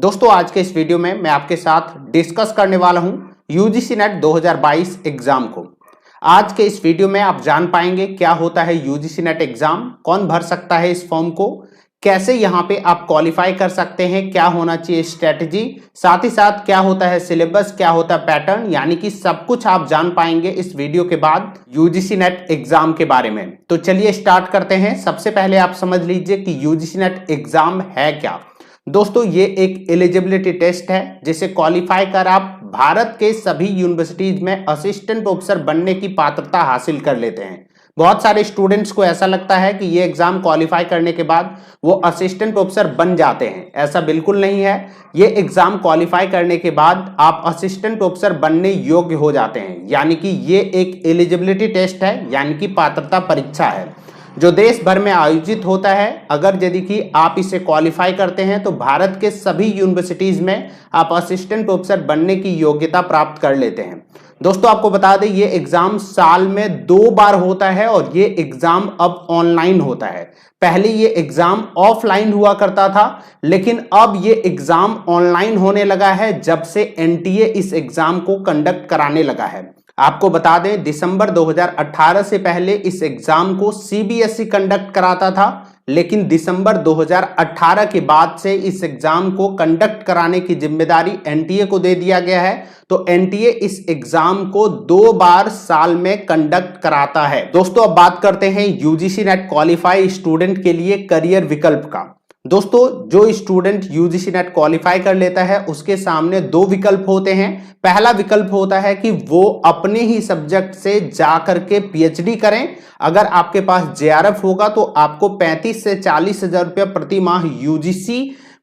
दोस्तों आज के इस वीडियो में मैं आपके साथ डिस्कस करने वाला हूं यूजीसी नेट 2022 एग्जाम को। आज के इस वीडियो में आप जान पाएंगे क्या होता है यूजीसी नेट एग्जाम, कौन भर सकता है इस फॉर्म को, कैसे यहां पे आप क्वालिफाई कर सकते हैं, क्या होना चाहिए स्ट्रेटजी, साथ ही साथ क्या होता है सिलेबस, क्या होता है पैटर्न, यानी कि सब कुछ आप जान पाएंगे इस वीडियो के बाद यूजीसी नेट एग्जाम के बारे में। तो चलिए स्टार्ट करते हैं। सबसे पहले आप समझ लीजिए कि यूजीसी नेट एग्जाम है क्या। दोस्तों ये एक एलिजिबिलिटी टेस्ट है जिसे क्वालिफाई कर आप भारत के सभी यूनिवर्सिटीज में असिस्टेंट प्रोफेसर बनने की पात्रता हासिल कर लेते हैं। बहुत सारे स्टूडेंट्स को ऐसा लगता है कि ये एग्जाम क्वालिफाई करने के बाद वो असिस्टेंट प्रोफेसर बन जाते हैं। ऐसा बिल्कुल नहीं है। ये एग्जाम क्वालिफाई करने के बाद आप असिस्टेंट प्रोफेसर बनने योग्य हो जाते हैं, यानी कि ये एक एलिजिबिलिटी टेस्ट है, यानी कि पात्रता परीक्षा है जो देश भर में आयोजित होता है। अगर यदि कि आप इसे क्वालिफाई करते हैं तो भारत के सभी यूनिवर्सिटीज में आप असिस्टेंट प्रोफेसर बनने की योग्यता प्राप्त कर लेते हैं। दोस्तों आपको बता दें ये एग्जाम साल में 2 बार होता है और ये एग्जाम अब ऑनलाइन होता है। पहले ये एग्जाम ऑफलाइन हुआ करता था, लेकिन अब ये एग्जाम ऑनलाइन होने लगा है जब से एनटीए इस एग्जाम को कंडक्ट कराने लगा है। आपको बता दें दिसंबर 2018 से पहले इस एग्जाम को सीबीएसई कंडक्ट कराता था, लेकिन दिसंबर 2018 के बाद से इस एग्जाम को कंडक्ट कराने की जिम्मेदारी एनटीए को दे दिया गया है। तो एनटीए इस एग्जाम को 2 बार साल में कंडक्ट कराता है। दोस्तों अब बात करते हैं यूजीसी नेट क्वालिफाई स्टूडेंट के लिए करियर विकल्प का। दोस्तों जो स्टूडेंट यूजीसी नेट क्वालिफाई कर लेता है उसके सामने 2 विकल्प होते हैं। पहला विकल्प होता है कि वो अपने ही सब्जेक्ट से जाकर के पीएचडी करें। अगर आपके पास जेआरएफ होगा तो आपको 35 से 40 हजार रुपया प्रति माह यूजीसी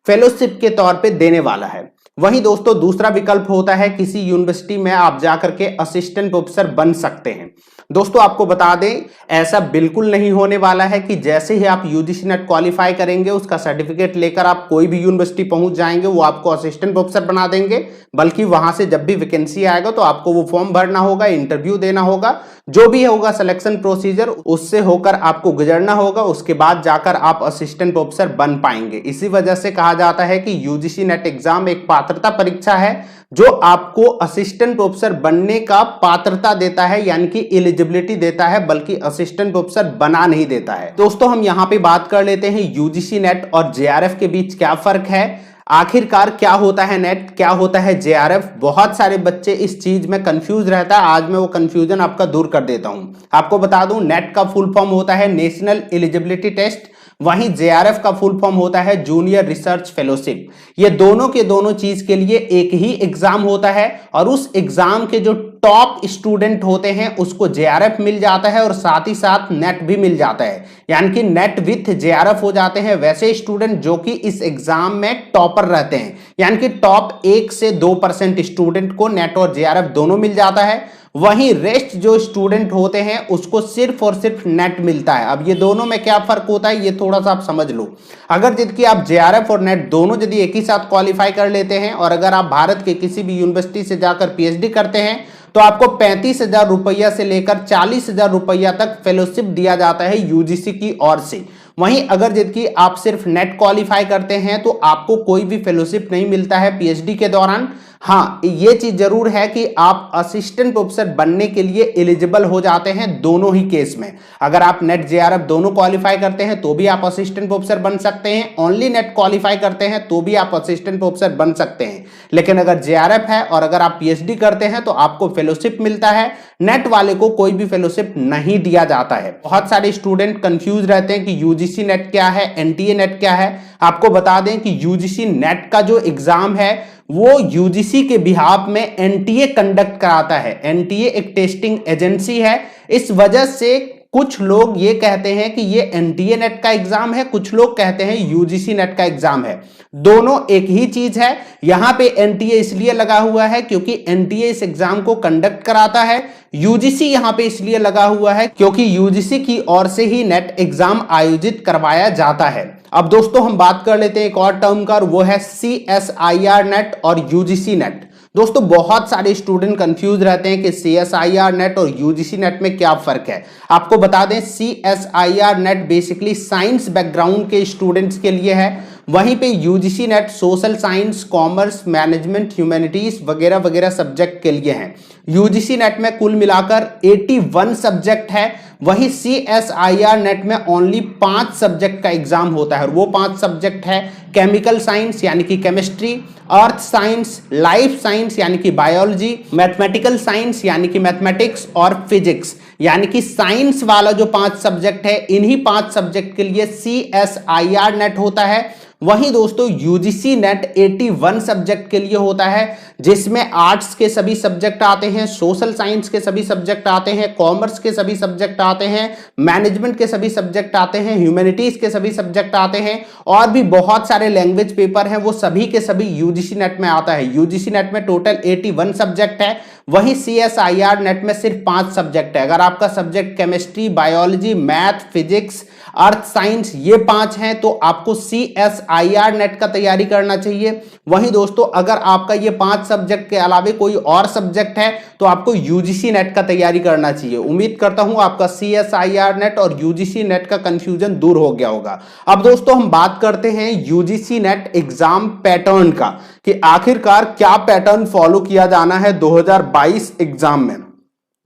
फेलोशिप के तौर पे देने वाला है। वहीं दोस्तों दूसरा विकल्प होता है किसी यूनिवर्सिटी में आप जाकर के असिस्टेंट प्रोफेसर बन सकते हैं। दोस्तों आपको बता दें ऐसा बिल्कुल नहीं होने वाला है कि जैसे ही आप यूजीसी नेट क्वालिफाई करेंगे उसका सर्टिफिकेट लेकर आप कोई भी यूनिवर्सिटी पहुंच जाएंगे वो आपको असिस्टेंट प्रोफेसर बना देंगे, बल्कि वहां से जब भी वैकेंसी आएगा तो आपको वो फॉर्म भरना होगा, इंटरव्यू देना होगा, जो भी होगा सिलेक्शन प्रोसीजर उससे होकर आपको गुजरना होगा। उसके बाद जाकर आप असिस्टेंट प्रोफेसर बन पाएंगे। इसी वजह से कहा जाता है कि यूजीसी नेट एग्जाम एक पात्रता परीक्षा है जो आपको असिस्टेंट प्रोफेसर बनने का पात्रता देता है, यानी कि एलिजिबिलिटी देता है, बल्कि असिस्टेंट प्रोफेसर बना नहीं देता है। दोस्तों हम यहां पे बात कर लेते हैं यूजीसी नेट और जेआरएफ के बीच क्या फर्क है। आखिरकार क्या होता है नेट, क्या होता है जेआरएफ। बहुत सारे बच्चे इस चीज में कंफ्यूज रहता है। आज मैं वो कंफ्यूजन आपका दूर कर देता हूं। आपको बता दूं नेट का फुल फॉर्म होता है नेशनल एलिजिबिलिटी टेस्ट, वहीं जेआरएफ का फुल फॉर्म होता है जूनियर रिसर्च फेलोशिप। ये दोनों के दोनों चीज के लिए एक ही एग्जाम होता है और उस एग्जाम के जो टॉप स्टूडेंट होते हैं उसको जेआरएफ मिल जाता है और साथ ही साथ नेट भी मिल जाता है, यानी कि नेट विथ जेआरएफ हो जाते हैं वैसे स्टूडेंट जो कि इस एग्जाम में टॉपर रहते हैं, यानी कि टॉप 1 से 2% स्टूडेंट को नेट और जेआरएफ दोनों मिल जाता है। वहीं रेस्ट जो स्टूडेंट होते हैं उसको सिर्फ और सिर्फ नेट मिलता है। अब ये दोनों में क्या फर्क होता है ये थोड़ा सा आप समझ लो। अगर यदि आप जेआरएफ और नेट दोनों यदि एक ही साथ क्वालिफाई कर लेते हैं और अगर आप भारत के किसी भी यूनिवर्सिटी से जाकर पीएचडी करते हैं तो आपको 35 हजार रुपया से लेकर 40 हजार रुपया तक फेलोशिप दिया जाता है यूजीसी की ओर से। वहीं अगर यदि आप सिर्फ नेट क्वालिफाई करते हैं तो आपको कोई भी फेलोशिप नहीं मिलता है पीएचडी के दौरान। हाँ ये चीज जरूर है कि आप असिस्टेंट प्रोफेसर बनने के लिए एलिजिबल हो जाते हैं दोनों ही केस में। अगर आप नेट जेआरएफ दोनों क्वालिफाई करते हैं तो भी आप असिस्टेंट प्रोफेसर बन सकते हैं, ओनली नेट क्वालिफाई करते हैं तो भी आप असिस्टेंट प्रोफेसर बन सकते हैं। लेकिन अगर जेआरएफ है और अगर आप पीएचडी करते हैं तो आपको फेलोशिप मिलता है, नेट वाले को कोई भी फेलोशिप नहीं दिया जाता है। बहुत सारे स्टूडेंट कंफ्यूज रहते हैं कि यूजीसी नेट क्या है, एनटीए नेट क्या है। आपको बता दें कि यूजीसी नेट का जो एग्जाम है वो यूजीसी के बिहाफ में एनटीए कंडक्ट कराता है। एनटीए एक टेस्टिंग एजेंसी है। इस वजह से कुछ लोग ये कहते हैं कि ये एनटीए नेट का एग्जाम है, कुछ लोग कहते हैं यूजीसी नेट का एग्जाम है। दोनों एक ही चीज है। यहां पे एनटीए इसलिए लगा हुआ है क्योंकि एनटीए इस एग्जाम को कंडक्ट कराता है। यूजीसी यहां पे इसलिए लगा हुआ है क्योंकि यूजीसी की ओर से ही नेट एग्जाम आयोजित करवाया जाता है। अब दोस्तों हम बात कर लेते हैं एक और टर्म का, वो है सीएसआईआर नेट और यूजीसी नेट। दोस्तों बहुत सारे स्टूडेंट कंफ्यूज रहते हैं कि सीएसआईआर नेट और यूजीसी नेट में क्या फर्क है। आपको बता दें CSIR net basically science background के स्टूडेंट्स के लिए है, वहीं पे UGC net social science, commerce, management, humanities वगैरह वगैरह सब्जेक्ट के लिए है। यूजीसी नेट में कुल मिलाकर 81 सब्जेक्ट है, वहीं CSIR नेट में ओनली 5 सब्जेक्ट का एग्जाम होता है और वो 5 सब्जेक्ट है केमिकल साइंस यानी कि chemistry, earth science, life science यानी कि बायोलॉजी, मैथमेटिकल साइंस यानी कि मैथमेटिक्स और फिजिक्स यानी कि साइंस वाला जो 5 सब्जेक्ट है, इन्हीं 5 सब्जेक्ट के लिए CSIR नेट होता है। वहीं दोस्तों यूजीसी नेट 81 सब्जेक्ट के लिए होता है, जिसमें आर्ट्स के सभी सब्जेक्ट आते हैं, सोशल साइंस के सभी सब्जेक्ट आते हैं, कॉमर्स के सभी सब्जेक्ट आते हैं, मैनेजमेंट के सभी सब्जेक्ट आते हैं, ह्यूमैनिटीज के सभी सब्जेक्ट आते हैं और भी बहुत सारे लैंग्वेज पेपर हैं, वो सभी के सभी यूजीसी नेट में आता है। यूजीसी नेट में टोटल 81 सब्जेक्ट है, वहीं CSIR नेट में सिर्फ 5 सब्जेक्ट है। अगर आपका subject chemistry, biology, math, physics, earth science ये 5 हैं तो आपको CSIR नेट का तैयारी करना चाहिए। वहीं दोस्तों अगर आपका ये 5 सब्जेक्ट के अलावा कोई और सब्जेक्ट है तो आपको यूजीसी नेट का तैयारी करना चाहिए। उम्मीद करता हूं आपका CSIR नेट और यूजीसी नेट का कंफ्यूजन दूर हो गया होगा। अब दोस्तों हम बात करते हैं यूजीसी नेट एग्जाम पैटर्न का कि आखिरकार क्या पैटर्न फॉलो किया जाना है 2022 एग्जाम में।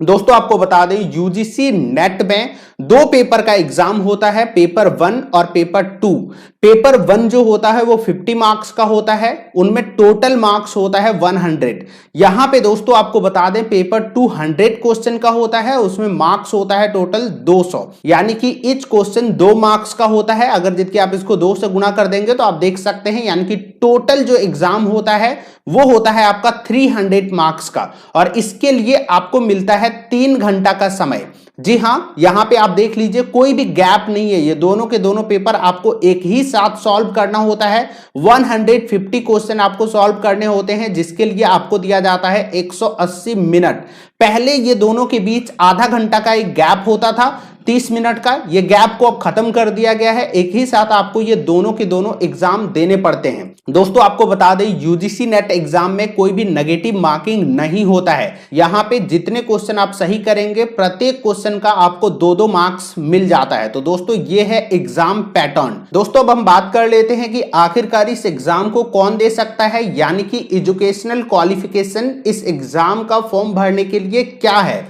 दोस्तों आपको बता दें यूजीसी नेट में 2 पेपर का एग्जाम होता है, पेपर 1 और पेपर 2। पेपर 1 जो होता है वो 50 मार्क्स का होता है, उनमें टोटल मार्क्स होता है 100। यहां पे दोस्तों आपको बता दें पेपर 2 100 क्वेश्चन का होता है, उसमें मार्क्स होता है टोटल 200, यानी कि ईच क्वेश्चन 2 मार्क्स का होता है। अगर जितके आप इसको 2 से गुना कर देंगे तो आप देख सकते हैं, यानी कि टोटल जो एग्जाम होता है वो होता है आपका 300 मार्क्स का और इसके लिए आपको मिलता है 3 घंटा का समय। जी हां, यहां पे आप देख लीजिए कोई भी गैप नहीं है, ये दोनों के दोनों पेपर आपको एक ही साथ सॉल्व करना होता है। 150 क्वेश्चन आपको सॉल्व करने होते हैं, जिसके लिए आपको दिया जाता है 180 मिनट। पहले ये दोनों के बीच आधा घंटा का एक गैप होता था 30 मिनट का, ये गैप को अब खत्म कर दिया गया है। एक ही साथ आपको ये दोनों के दोनों एग्जाम देने पड़ते हैं। दोस्तों आपको बता दें यूजीसी नेट एग्जाम में कोई भी नेगेटिव मार्किंग नहीं होता है। यहां पे जितने क्वेश्चन आप सही करेंगे प्रत्येक क्वेश्चन का आपको 2-2 मार्क्स मिल जाता है। तो दोस्तों ये है एग्जाम पैटर्न। दोस्तों अब हम बात कर लेते हैं कि आखिरकार इस एग्जाम को कौन दे सकता है, यानी कि एजुकेशनल क्वालिफिकेशन इस एग्जाम का फॉर्म भरने के लिए क्या है।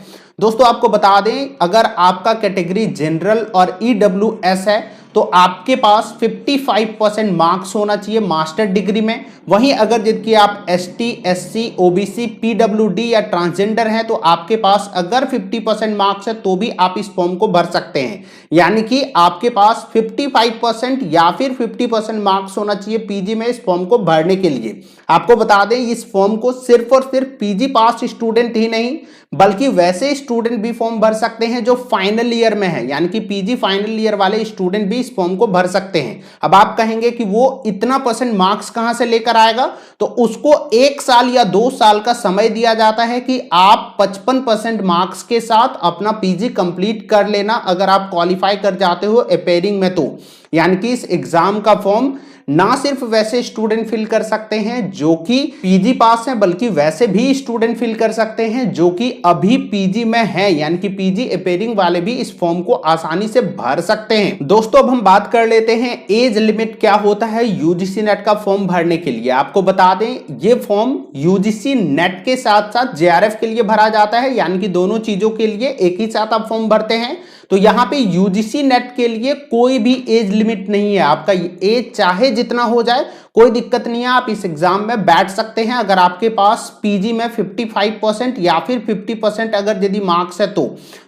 दोस्तों आपको बता दें अगर आपका कैटेगरी जनरल और EWS है तो आपके पास 55% मार्क्स होना चाहिए मास्टर डिग्री में। वहीं अगर जिनकी आप ST, SC, OBC, PWD या ट्रांसजेंडर हैं तो आपके पास अगर 50% मार्क्स है तो भी आप इस फॉर्म को भर सकते हैं, यानी कि आपके पास 55% या फिर 50% मार्क्स होना चाहिए पीजी में इस फॉर्म को भरने के लिए। आपको बता दें इस फॉर्म को सिर्फ और सिर्फ पीजी पास स्टूडेंट ही नहीं बल्कि वैसे स्टूडेंट भी फॉर्म भर सकते हैं जो फाइनल ईयर में है, यानी कि पीजी फाइनल ईयर वाले स्टूडेंट भी इस फॉर्म को भर सकते हैं। अब आप कहेंगे कि वो इतना % मार्क्स कहां से लेकर आएगा, तो उसको 1 साल या 2 साल का समय दिया जाता है कि आप 55% मार्क्स के साथ अपना पीजी कंप्लीट कर लेना अगर आप क्वालिफाई कर जाते हो अपेयरिंग में। तो यानी कि इस एग्जाम का फॉर्म ना सिर्फ वैसे स्टूडेंट फिल कर सकते हैं जो कि पीजी पास हैं, बल्कि वैसे भी स्टूडेंट फिल कर सकते हैं जो कि अभी पीजी में हैं, यानी कि पीजी अपेयरिंग वाले भी इस फॉर्म को आसानी से भर सकते हैं। दोस्तों अब हम बात कर लेते हैं एज लिमिट क्या होता है यूजीसी नेट का फॉर्म भरने के लिए। आपको बता दें ये फॉर्म यूजीसी नेट के साथ साथ JRF के लिए भरा जाता है, यानी कि दोनों चीजों के लिए एक ही साथ आप फॉर्म भरते हैं। तो यहां पे यूजीसी नेट के लिए कोई भी एज लिमिट नहीं है, आपका एज चाहे जितना हो जाए कोई दिक्कत नहीं है, आप इस एग्जाम में बैठ सकते हैं अगर आपके पास पीजी में 55% या फिर 50% अगर यदि मार्क्स है तो।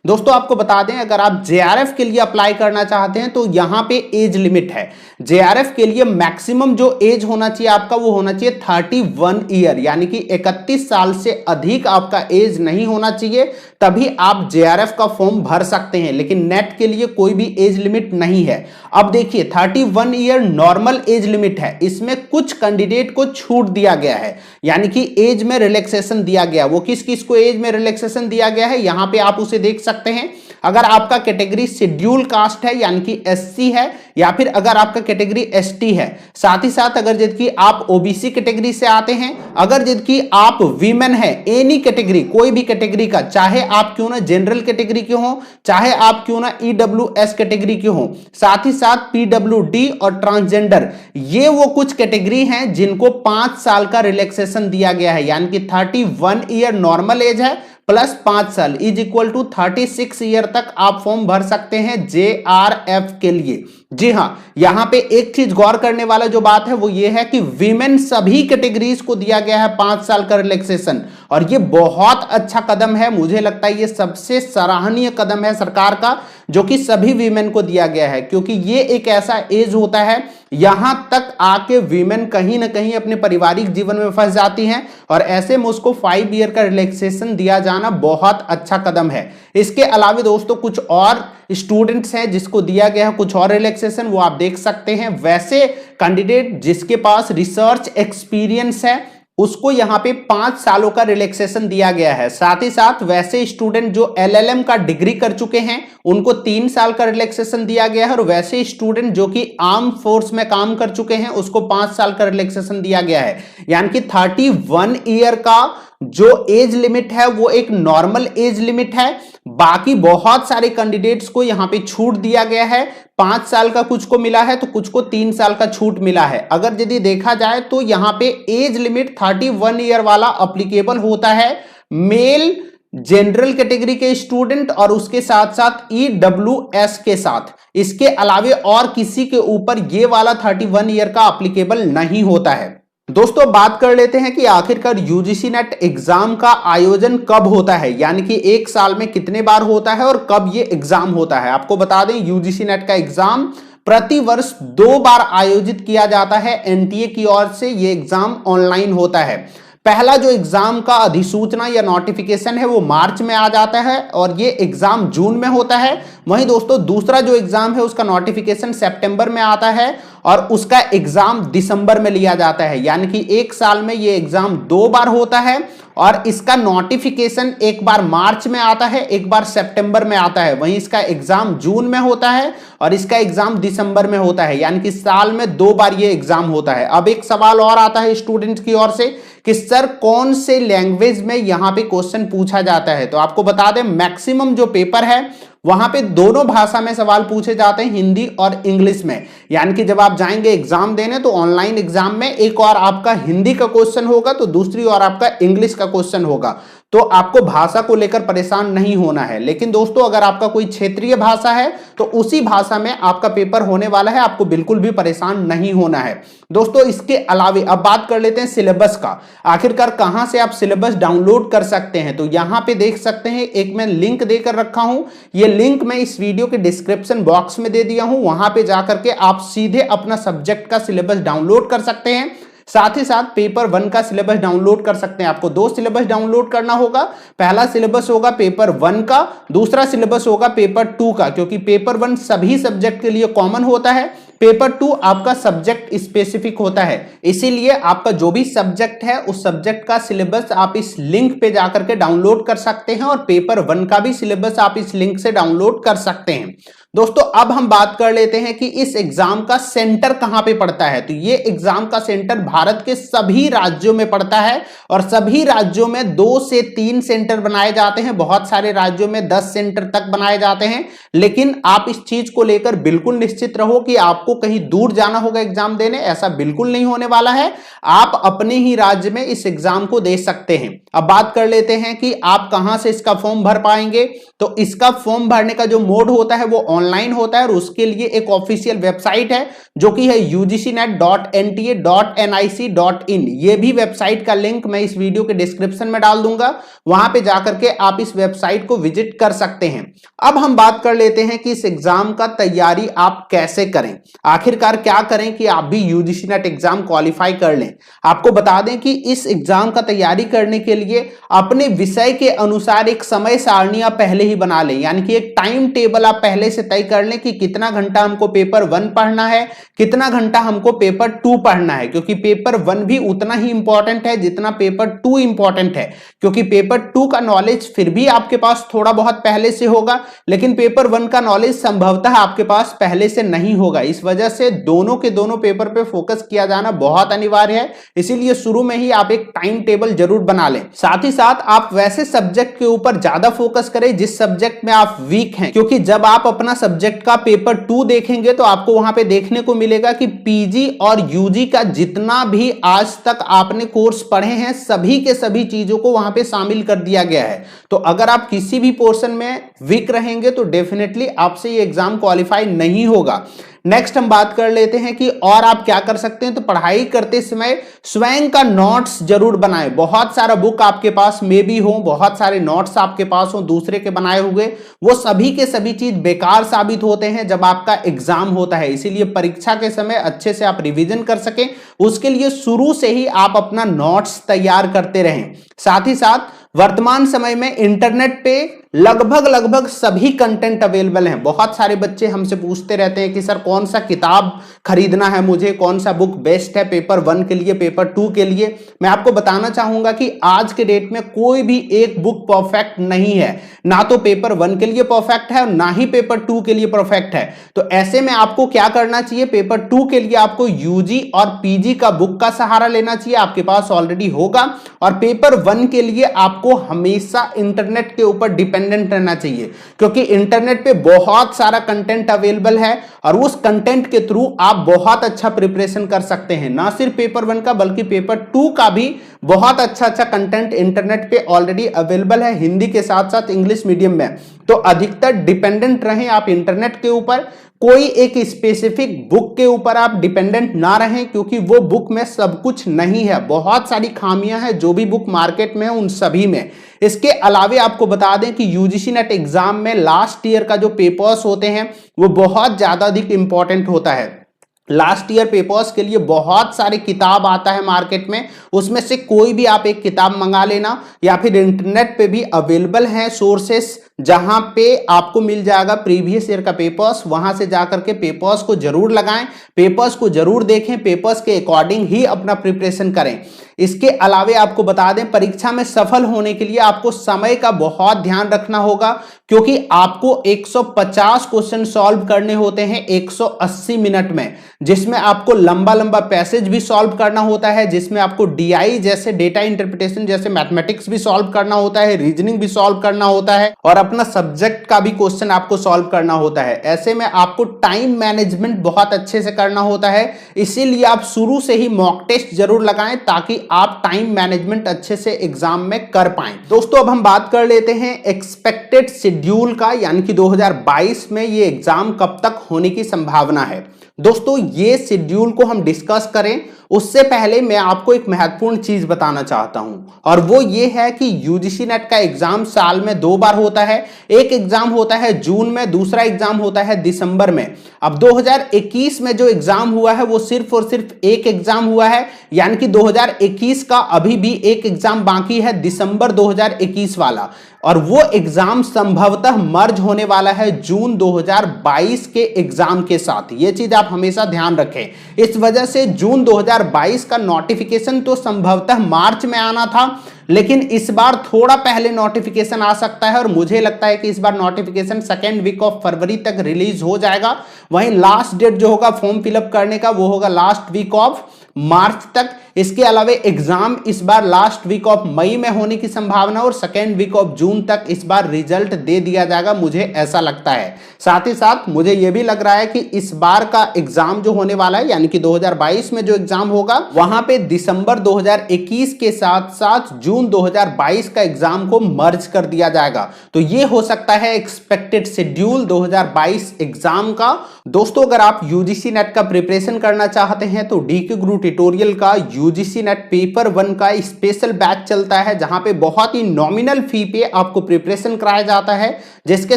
दोस्तों आपको बता दें अगर आप JRF के लिए अप्लाई करना चाहते हैं तो यहां पे एज लिमिट है। JRF के लिए मैक्सिमम जो एज होना चाहिए आपका वो होना चाहिए 31 ईयर, यानी कि 31 साल से अधिक आपका एज नहीं होना चाहिए, तभी आप JRF का फॉर्म भर सकते हैं। लेकिन नेट के लिए कोई भी एज लिमिट नहीं है। अब देखिए 31 ईयर नॉर्मल एज लिमिट है, इसमें कुछ कैंडिडेट को छूट दिया गया है, यानी कि एज में रिलैक्सेशन दिया गया। वो किस किस को एज में रिलैक्सेशन दिया गया है यहां पे आप उसे देख सकते हैं। अगर आपका कैटेगरी शेड्यूल कास्ट है यानी कि एससी है, या फिर अगर आपका कैटेगरी एसटी है, साथ ही साथ अगर जबकि आप ओबीसी कैटेगरी से आते हैं, अगर जबकि आप वीमेन है, एनी कैटेगरी, कोई भी कैटेगरी का, चाहे आप क्यों ना जनरल कैटेगरी के हो, चाहे आप क्यों ना ईडब्ल्यूएस कैटेगरी के हो, साथ ही साथ पीडब्ल्यूडी और ट्रांसजेंडर, ये वो कुछ कैटेगरी हैं जिनको 5 साल का रिलैक्सेशन दिया गया है, यानी कि 31 ईयर नॉर्मल एज है प्लस 5 साल इज इक्वल टू 36 ईयर तक आप फॉर्म भर सकते हैं जेआरएफ के लिए। जी हां, यहां पे एक चीज गौर करने वाला जो बात है वो ये है कि वीमेन सभी कैटेगरीज को दिया गया है 5 साल का रिलैक्सेशन, और ये बहुत अच्छा कदम है। मुझे लगता है ये सबसे सराहनीय कदम है सरकार का, जो कि सभी वीमेन को दिया गया है, क्योंकि ये एक ऐसा एज होता है यहां तक आके वीमेन कहीं ना कहीं अपने पारिवारिक जीवन में फंस जाती हैं, और ऐसे में उसको 5 ईयर का रिलैक्सेशन दिया जाना बहुत अच्छा कदम है। इसके अलावा दोस्तों कुछ और स्टूडेंट्स हैं जिसको दिया गया है कुछ और रिलैक्सेशन, वो आप देख सकते हैं। वैसे कैंडिडेट जिसके पास रिसर्च एक्सपीरियंस है उसको यहां पे 5 सालों का रिलैक्सेशन दिया गया है। साथ ही साथ वैसे स्टूडेंट जो एलएलएम का डिग्री कर चुके हैं उनको 3 साल का रिलैक्सेशन दिया गया है, और वैसे स्टूडेंट जो कि आर्म फोर्स में काम कर चुके हैं उसको 5 साल का रिलैक्सेशन दिया गया है। यानी कि 31 ईयर का जो एज लिमिट है वो एक नॉर्मल एज लिमिट है। बाकी बहुत सारे कैंडिडेट्स को यहां पे छूट दिया गया है, 5 साल का कुछ को मिला है तो कुछ को 3 साल का छूट मिला है। अगर यदि देखा जाए तो यहां पे एज लिमिट 31 ईयर वाला अप्लीकेबल होता है मेल जनरल कैटेगरी के स्टूडेंट और उसके साथ साथ ईडब्ल्यूएस के साथ। इसके अलावे और किसी के ऊपर ये वाला 31 ईयर का अप्लीकेबल नहीं होता है। दोस्तों बात कर लेते हैं कि आखिरकार यूजीसी नेट एग्जाम का आयोजन कब होता है, यानी कि एक साल में कितने बार होता है और कब ये एग्जाम होता है। आपको बता दें यूजीसी नेट का एग्जाम प्रति वर्ष 2 बार आयोजित किया जाता है एनटीए की ओर से। ये एग्जाम ऑनलाइन होता है। पहला जो एग्जाम का अधिसूचना या नोटिफिकेशन है वो मार्च में आ जाता है और ये एग्जाम जून में होता है। वहीं दोस्तों दूसरा जो एग्जाम है उसका नोटिफिकेशन सितंबर में आता है और उसका एग्जाम दिसंबर में लिया जाता है। यानी कि एक साल में ये एग्जाम 2 बार होता है और इसका नोटिफिकेशन एक बार मार्च में आता है, एक बार सितंबर में आता है। वहीं इसका एग्जाम जून में होता है और इसका एग्जाम दिसंबर में होता है। यानी कि साल में 2 बार ये एग्जाम होता है। अब एक सवाल और आता है स्टूडेंट की ओर से कि सर कौन से लैंग्वेज में यहां पे क्वेश्चन पूछा जाता है। तो आपको बता दें मैक्सिमम जो पेपर है वहां पे दोनों भाषा में सवाल पूछे जाते हैं, हिंदी और इंग्लिश में। यानी कि जब आप जाएंगे एग्जाम देने तो ऑनलाइन एग्जाम में एक और आपका हिंदी का क्वेश्चन होगा तो दूसरी और आपका इंग्लिश का क्वेश्चन होगा। तो आपको भाषा को लेकर परेशान नहीं होना है। लेकिन दोस्तों अगर आपका कोई क्षेत्रीय भाषा है तो उसी भाषा में आपका पेपर होने वाला है, आपको बिल्कुल भी परेशान नहीं होना है। दोस्तों इसके अलावे अब बात कर लेते हैं सिलेबस का। आखिरकार कहां से आप सिलेबस डाउनलोड कर सकते हैं, तो यहां पे देख सकते हैं एक मैं लिंक देकर रखा हूं। ये लिंक मैं इस वीडियो के डिस्क्रिप्शन बॉक्स में दे दिया हूं। वहां पे जाकर के आप सीधे अपना सब्जेक्ट का सिलेबस डाउनलोड कर सकते हैं। साथ ही साथ पेपर 1 का सिलेबस डाउनलोड कर सकते हैं। आपको 2 सिलेबस डाउनलोड करना होगा। पहला सिलेबस होगा पेपर 1 का, दूसरा सिलेबस होगा पेपर 2 का, क्योंकि पेपर 1 सभी सब्जेक्ट के लिए कॉमन होता है, पेपर 2 आपका सब्जेक्ट स्पेसिफिक होता है। इसीलिए आपका जो भी सब्जेक्ट है उस सब्जेक्ट का सिलेबस आप इस लिंक पे जाकर के डाउनलोड कर सकते हैं और पेपर 1 का भी सिलेबस आप इस लिंक से डाउनलोड कर सकते हैं। दोस्तों अब हम बात कर लेते हैं कि इस एग्जाम का सेंटर कहां पे पड़ता है। तो ये एग्जाम का सेंटर भारत के सभी राज्यों में पड़ता है और सभी राज्यों में 2 से 3 सेंटर बनाए जाते हैं। बहुत सारे राज्यों में 10 सेंटर तक बनाए जाते हैं। लेकिन आप इस चीज को लेकर बिल्कुल निश्चित रहो कि आपको कहीं दूर जाना होगा एग्जाम देने, ऐसा बिल्कुल नहीं होने वाला है। आप अपने ही राज्य में इस एग्जाम को दे सकते हैं। अब बात कर लेते हैं कि आप कहां से इसका फॉर्म भर पाएंगे। तो इसका फॉर्म भरने का जो मोड होता है वो ऑनलाइन होता है और उसके लिए एक ऑफिशियल वेबसाइट है जो कि है ugcnet.nta.nic.in। ये भी वेबसाइट का लिंक मैं इस वीडियो के डिस्क्रिप्शन में डाल दूंगा, वहां पे जाकर के आप इस वेबसाइट को विजिट कर सकते हैं। अब हम बात कर लेते हैं कि इस एग्जाम का तैयारी आप कैसे करें, आखिरकार क्या करें कि आप भी यूजीसी नेट एग्जाम क्वालिफाई कर लें। आपको बता दें कि इस एग्जाम का तैयारी करने के लिए अपने विषय के अनुसार एक समय सारणी आप पहले ही बना लें, यानी कि एक टाइम टेबल आप पहले से तय कर लें कि कितना घंटा हमको पेपर 1 पढ़ना है, कितना घंटा हमको पेपर 2 पढ़ना है, क्योंकि पेपर 1 भी उतना ही इंपॉर्टेंट है जितना पेपर 2 इंपॉर्टेंट है। क्योंकि पेपर 2 का नॉलेज फिर भी आपके पास थोड़ा बहुत पहले से होगा, लेकिन पेपर 1 का नॉलेज संभवतः आपके पास पहले से नहीं होगा। इस वजह से दोनों के दोनों पेपर पे फोकस किया जाना बहुत अनिवार्य है। इसीलिए शुरू में ही आप एक टाइम टेबल जरूर बना लें। साथ ही साथ आप वैसे सब्जेक्ट के ऊपर ज्यादा फोकस करें जिस सब्जेक्ट में आप वीक हैं, क्योंकि जब आप अपना सब्जेक्ट का पेपर 2 देखेंगे तो आपको वहां पे देखने को मिलेगा कि पीजी और यूजी का जितना भी आज तक आपने कोर्स पढ़े हैं सभी के सभी चीजों को वहां पे शामिल कर दिया गया है। तो अगर आप किसी भी पोर्शन में वीक रहेंगे तो डेफिनेटली आपसे ये एग्जाम क्वालिफाई नहीं होगा। नेक्स्ट हम बात कर लेते हैं कि और आप क्या कर सकते हैं। तो पढ़ाई करते समय स्वयं का नोट्स जरूर बनाएं। बहुत सारा बुक आपके पास में भी हो, बहुत सारे नोट्स आपके पास हो दूसरे के बनाए हुए, वो सभी के सभी चीज बेकार साबित होते हैं जब आपका एग्जाम होता है। इसीलिए परीक्षा के समय अच्छे से आप रिवीजन कर सकें, उसके लिए शुरू से ही आप अपना नोट्स तैयार करते रहें। साथ ही साथ वर्तमान समय में इंटरनेट पे लगभग सभी कंटेंट अवेलेबल हैं। बहुत सारे बच्चे हमसे पूछते रहते हैं कि सर कौन सा किताब खरीदना है मुझे, कौन सा बुक बेस्ट है पेपर 1 के लिए, पेपर 2 के लिए। मैं आपको बताना चाहूंगा कि आज के डेट में कोई भी एक बुक परफेक्ट नहीं है, ना तो पेपर 1 के लिए परफेक्ट है और ना ही पेपर 2 के लिए परफेक्ट है। तो ऐसे में आपको क्या करना चाहिए, पेपर 2 के लिए आपको यूजी और पीजी का बुक का सहारा लेना चाहिए, आपके पास ऑलरेडी होगा। और पेपर 1 के लिए आपको हमेशा इंटरनेट के ऊपर डिपेंडेंट रहना चाहिए, क्योंकि इंटरनेट पे बहुत सारा कंटेंट अवेलेबल है और उस कंटेंट के थ्रू आप बहुत अच्छा प्रिपरेशन कर सकते हैं। ना सिर्फ पेपर 1 का बल्कि पेपर 2 का भी बहुत अच्छा कंटेंट इंटरनेट पे ऑलरेडी अवेलेबल है, हिंदी के साथ साथ इंग्लिश मीडियम में। तो अधिकतर डिपेंडेंट रहें आप इंटरनेट के ऊपर, कोई एक स्पेसिफिक बुक के ऊपर आप डिपेंडेंट ना रहें, क्योंकि वो बुक में सब कुछ नहीं है, बहुत सारी खामियां हैं जो भी बुक मार्केट में है उन सभी में। इसके अलावे आपको बता दें कि यूजीसी नेट एग्जाम में लास्ट ईयर का जो पेपर्स होते हैं वो बहुत ज्यादा अधिक इंपॉर्टेंट होता है। लास्ट ईयर पेपर्स के लिए बहुत सारे किताब आता है मार्केट में, उसमें से कोई भी आप एक किताब मंगा लेना, या फिर इंटरनेट पे भी अवेलेबल है सोर्सेस जहां पे आपको मिल जाएगा प्रीवियस ईयर का पेपर्स। वहां से जाकर के पेपर्स को जरूर लगाएं, पेपर्स को जरूर देखें, पेपर्स के अकॉर्डिंग ही अपना प्रिपरेशन करें। इसके अलावे आपको बता दें परीक्षा में सफल होने के लिए आपको समय का बहुत ध्यान रखना होगा, क्योंकि आपको 150 क्वेश्चन सॉल्व करने होते हैं 180 मिनट में, जिसमें आपको लंबा पैसेज भी सॉल्व करना होता है, जिसमें आपको डीआई जैसे डेटा इंटरप्रिटेशन जैसे मैथमेटिक्स भी सॉल्व करना होता है, रीजनिंग भी सॉल्व करना होता है और अपना सब्जेक्ट का भी क्वेश्चन आपको सॉल्व करना होता है। ऐसे में आपको टाइम मैनेजमेंट बहुत अच्छे से करना होता है, इसीलिए आप शुरू से ही मॉक टेस्ट जरूर लगाएं ताकि आप टाइम मैनेजमेंट अच्छे से एग्जाम में कर पाएं। दोस्तों अब हम बात कर लेते हैं एक्सपेक्टेड शेड्यूल का, यानी कि 2022 में ये एग्जाम कब तक होने की संभावना है। दोस्तों ये शेड्यूल को हम डिस्कस करें उससे पहले मैं आपको एक महत्वपूर्ण चीज बताना चाहता हूं, और वो ये है कि यूजीसी नेट का एग्जाम साल में 2 बार होता है। एक एग्जाम होता है जून में, दूसरा एग्जाम होता है दिसंबर में। अब 2021 में जो एग्जाम हुआ है वो सिर्फ और सिर्फ एक एग्जाम हुआ है, यानी कि 2021 का अभी भी एक एग्जाम बाकी है, दिसंबर 2021 वाला, और वो एग्जाम संभवतः मर्ज होने वाला है जून 2022 के एग्जाम के साथ। ये चीज आप हमेशा ध्यान रखें। इस वजह से जून 2022 का नोटिफिकेशन तो संभवतः मार्च में आना था, लेकिन इस बार थोड़ा पहले नोटिफिकेशन आ सकता है और मुझे लगता है कि इस बार नोटिफिकेशन सेकेंड वीक ऑफ फरवरी तक रिलीज हो जाएगा। वहीं लास्ट डेट जो होगा फॉर्म फिलअप करने का वो होगा लास्ट वीक ऑफ मार्च तक। इसके अलावा एग्जाम इस बार लास्ट वीक ऑफ मई में होने की संभावना और सेकेंड वीक ऑफ जून तक इस बार रिजल्ट दे दिया जाएगा, मुझे ऐसा लगता है। साथ ही साथ मुझे यह भी लग रहा है कि इस बार का एग्जाम जो होने वाला है, यानी कि 2022 में जो एग्जाम होगा वहां पे दिसंबर 2021 के साथ साथ जून 2022 का एग्जाम को मर्ज कर दिया जाएगा। तो ये हो सकता है एक्सपेक्टेड शेड्यूल 2022 एग्जाम का। दोस्तों अगर आप यूजीसी नेट का प्रिपरेशन करना चाहते हैं तो डीके गुरु ट्यूटोरियल का यूजीसी नेट पेपर 1 का स्पेशल बैच चलता है, जहां पे बहुत ही नॉमिनल फी पे आपको प्रिपरेशन कराया जाता है, जिसके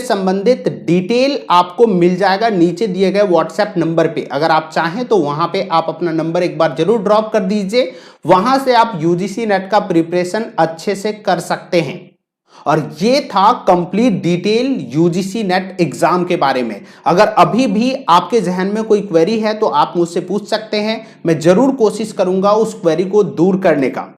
संबंधित डिटेल आपको मिल जाएगा नीचे दिए गए व्हाट्सएप नंबर पे। अगर आप चाहें तो वहां पे आप अपना नंबर एक बार जरूर ड्रॉप कर दीजिए, वहां से आप यूजीसी नेट का प्रिपरेशन अच्छे से कर सकते हैं। और ये था complete detail UGC net exam के बारे में। अगर अभी भी आपके जहन में कोई क्वेरी है तो आप मुझसे पूछ सकते हैं, मैं जरूर कोशिश करूंगा उस क्वेरी को दूर करने का।